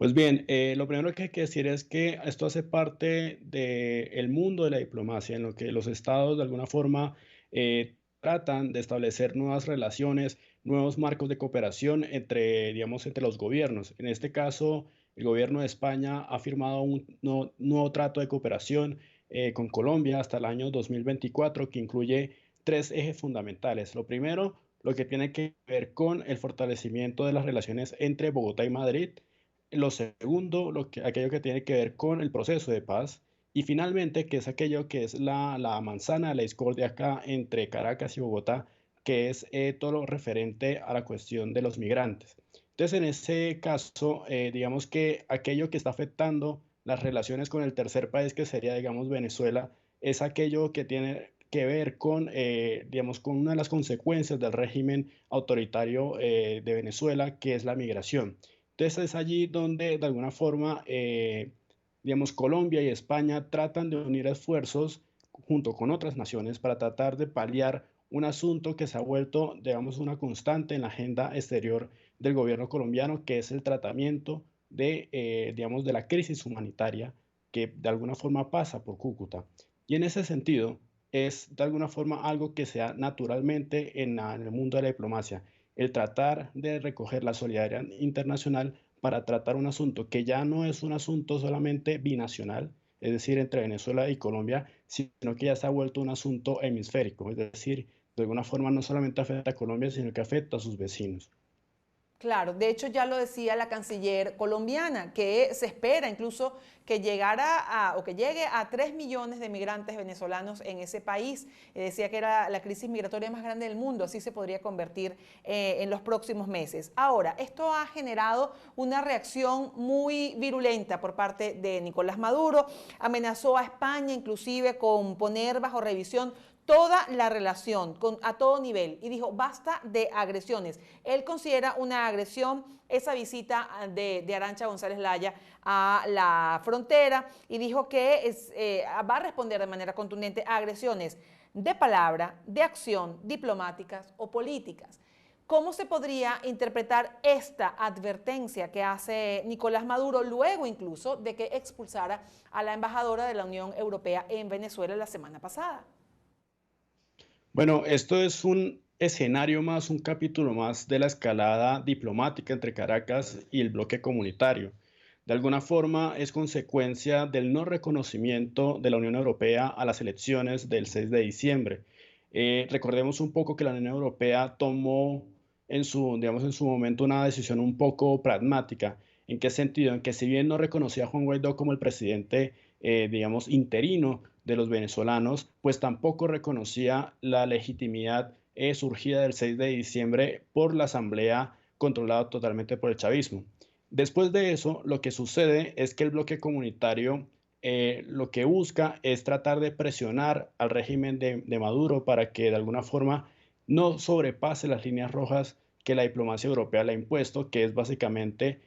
Pues bien, lo primero que hay que decir es que esto hace parte del mundo de la diplomacia, en lo que los estados de alguna forma tratan de establecer nuevas relaciones, nuevos marcos de cooperación entre, digamos, entre los gobiernos. En este caso, el gobierno de España ha firmado un nuevo trato de cooperación con Colombia hasta el año 2024 que incluye tres ejes fundamentales. Lo primero, lo que tiene que ver con el fortalecimiento de las relaciones entre Bogotá y Madrid. Lo segundo, aquello que tiene que ver con el proceso de paz. Y finalmente, que es aquello que es la manzana de la discordia acá entre Caracas y Bogotá, que es todo lo referente a la cuestión de los migrantes. Entonces, en ese caso, digamos que aquello que está afectando las relaciones con el tercer país, que sería, digamos, Venezuela, es aquello que tiene que ver con, digamos, con una de las consecuencias del régimen autoritario de Venezuela, que es la migración. Entonces es allí donde de alguna forma, digamos, Colombia y España tratan de unir esfuerzos junto con otras naciones para tratar de paliar un asunto que se ha vuelto, digamos, una constante en la agenda exterior del gobierno colombiano, que es el tratamiento de, digamos, de la crisis humanitaria que de alguna forma pasa por Cúcuta. Y en ese sentido, es de alguna forma algo que se da naturalmente en el mundo de la diplomacia, el tratar de recoger la solidaridad internacional para tratar un asunto que ya no es un asunto solamente binacional, es decir, entre Venezuela y Colombia, sino que ya se ha vuelto un asunto hemisférico, es decir, de alguna forma no solamente afecta a Colombia, sino que afecta a sus vecinos. Claro, de hecho ya lo decía la canciller colombiana, que se espera incluso que llegara o que llegue a 3 millones de migrantes venezolanos en ese país. Decía que era la crisis migratoria más grande del mundo, así se podría convertir en los próximos meses. Ahora, esto ha generado una reacción muy virulenta por parte de Nicolás Maduro. Amenazó a España inclusive con poner bajo revisión toda la relación a todo nivel y dijo basta de agresiones. Él considera una agresión esa visita de Arantxa González Laya a la frontera y dijo que va a responder de manera contundente a agresiones de palabra, de acción, diplomáticas o políticas. ¿Cómo se podría interpretar esta advertencia que hace Nicolás Maduro luego incluso de que expulsara a la embajadora de la Unión Europea en Venezuela la semana pasada? Bueno, esto es un escenario más, un capítulo más de la escalada diplomática entre Caracas y el bloque comunitario. De alguna forma es consecuencia del no reconocimiento de la Unión Europea a las elecciones del 6 de diciembre. Recordemos un poco que la Unión Europea tomó en su, digamos, en su momento una decisión un poco pragmática. ¿En qué sentido? En que si bien no reconocía a Juan Guaidó como el presidente, digamos, interino de los venezolanos, pues tampoco reconocía la legitimidad surgida del 6 de diciembre por la Asamblea controlada totalmente por el chavismo. Después de eso, lo que sucede es que el bloque comunitario lo que busca es tratar de presionar al régimen de Maduro para que de alguna forma no sobrepase las líneas rojas que la diplomacia europea le ha impuesto, que es básicamente,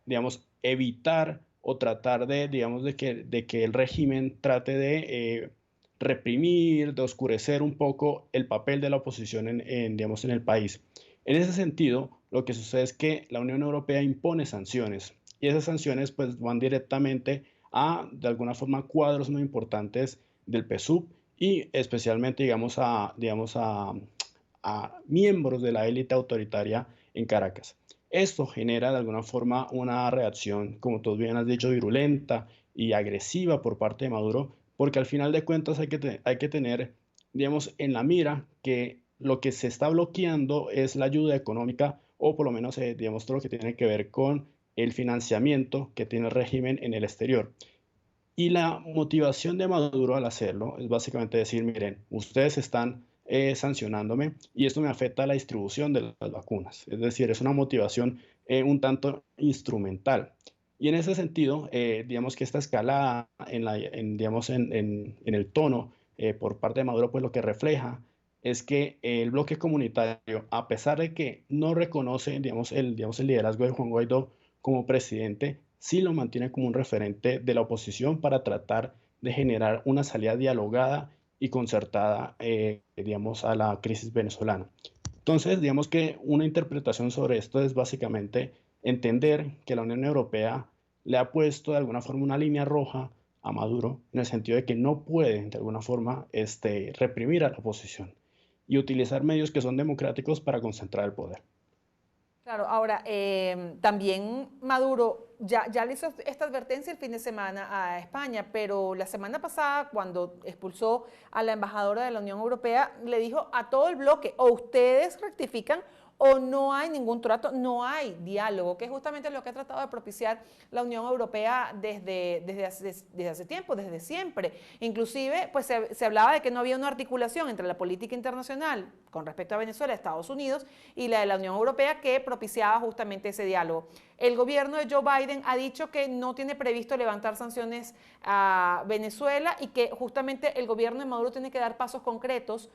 digamos, evitar o tratar de, digamos, de que el régimen trate de reprimir, de oscurecer un poco el papel de la oposición digamos, en el país. En ese sentido, lo que sucede es que la Unión Europea impone sanciones y esas sanciones pues van directamente a, de alguna forma, cuadros muy importantes del PSUV y especialmente, digamos, a miembros de la élite autoritaria en Caracas. Esto genera de alguna forma una reacción, como tú bien has dicho, virulenta y agresiva por parte de Maduro, porque al final de cuentas hay que tener, digamos, en la mira que lo que se está bloqueando es la ayuda económica o por lo menos, digamos, todo lo que tiene que ver con el financiamiento que tiene el régimen en el exterior. Y la motivación de Maduro al hacerlo es básicamente decir, miren, ustedes están sancionándome y esto me afecta a la distribución de las vacunas. Es decir, es una motivación un tanto instrumental. Y en ese sentido, digamos que esta escalada digamos, en el tono por parte de Maduro, pues lo que refleja es que el bloque comunitario, a pesar de que no reconoce, digamos, el liderazgo de Juan Guaidó como presidente, sí lo mantiene como un referente de la oposición para tratar de generar una salida dialogada y concertada, digamos, a la crisis venezolana. Entonces, digamos que una interpretación sobre esto es básicamente entender que la Unión Europea le ha puesto de alguna forma una línea roja a Maduro, en el sentido de que no puede, de alguna forma, reprimir a la oposición y utilizar medios que son democráticos para concentrar el poder. Claro, ahora también Maduro ya le hizo esta advertencia el fin de semana a España, pero la semana pasada, cuando expulsó a la embajadora de la Unión Europea, le dijo a todo el bloque: o ustedes rectifican o no hay ningún trato, no hay diálogo, que es justamente lo que ha tratado de propiciar la Unión Europea desde hace tiempo, desde siempre. Inclusive, pues se hablaba de que no había una articulación entre la política internacional con respecto a Venezuela, Estados Unidos, y la de la Unión Europea, que propiciaba justamente ese diálogo. El gobierno de Joe Biden ha dicho que no tiene previsto levantar sanciones a Venezuela y que justamente el gobierno de Maduro tiene que dar pasos concretos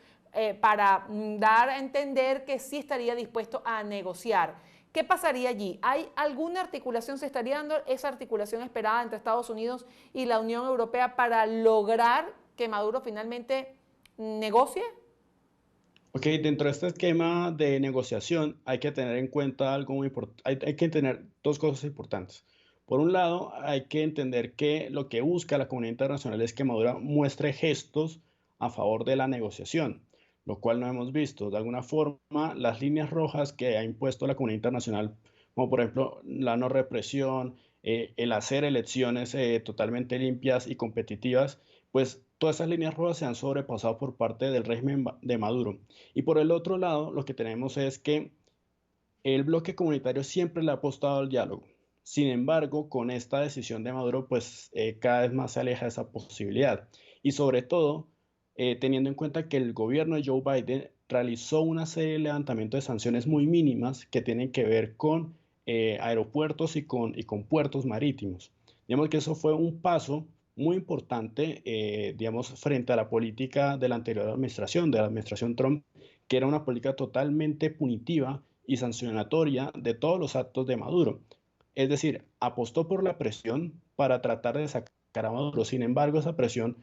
para dar a entender que sí estaría dispuesto a negociar. ¿Qué pasaría allí? ¿Hay alguna articulación? ¿Se estaría dando esa articulación esperada entre Estados Unidos y la Unión Europea para lograr que Maduro finalmente negocie? Ok, dentro de este esquema de negociación hay que tener en cuenta algo muy importante, hay que tener dos cosas importantes. Por un lado, hay que entender que lo que busca la comunidad internacional es que Maduro muestre gestos a favor de la negociación, lo cual no hemos visto. De alguna forma, las líneas rojas que ha impuesto la comunidad internacional, como por ejemplo la no represión, el hacer elecciones totalmente limpias y competitivas, pues todas esas líneas rojas se han sobrepasado por parte del régimen de Maduro. Y por el otro lado, lo que tenemos es que el bloque comunitario siempre le ha apostado al diálogo. Sin embargo, con esta decisión de Maduro, pues cada vez más se aleja de esa posibilidad. Y sobre todo, teniendo en cuenta que el gobierno de Joe Biden realizó una serie de levantamientos de sanciones muy mínimas que tienen que ver con aeropuertos y con puertos marítimos. Digamos que eso fue un paso muy importante, digamos, frente a la política de la anterior administración, de la administración Trump, que era una política totalmente punitiva y sancionatoria de todos los actos de Maduro. Es decir, apostó por la presión para tratar de sacar a Maduro. Sin embargo, esa presión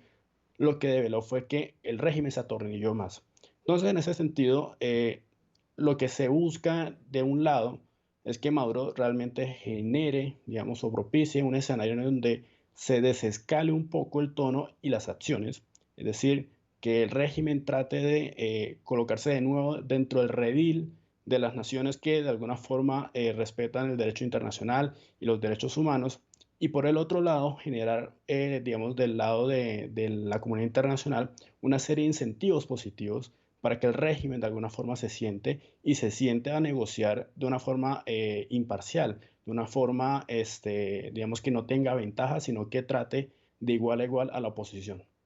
lo que develó fue que el régimen se atornilló más. Entonces, en ese sentido, lo que se busca de un lado es que Maduro realmente genere, digamos, o propicie un escenario en donde se desescale un poco el tono y las acciones. Es decir, que el régimen trate de colocarse de nuevo dentro del redil de las naciones que de alguna forma respetan el derecho internacional y los derechos humanos, y por el otro lado generar, digamos, del lado de la comunidad internacional una serie de incentivos positivos para que el régimen de alguna forma se siente a negociar de una forma imparcial, de una forma, digamos, que no tenga ventaja, sino que trate de igual a igual a la oposición.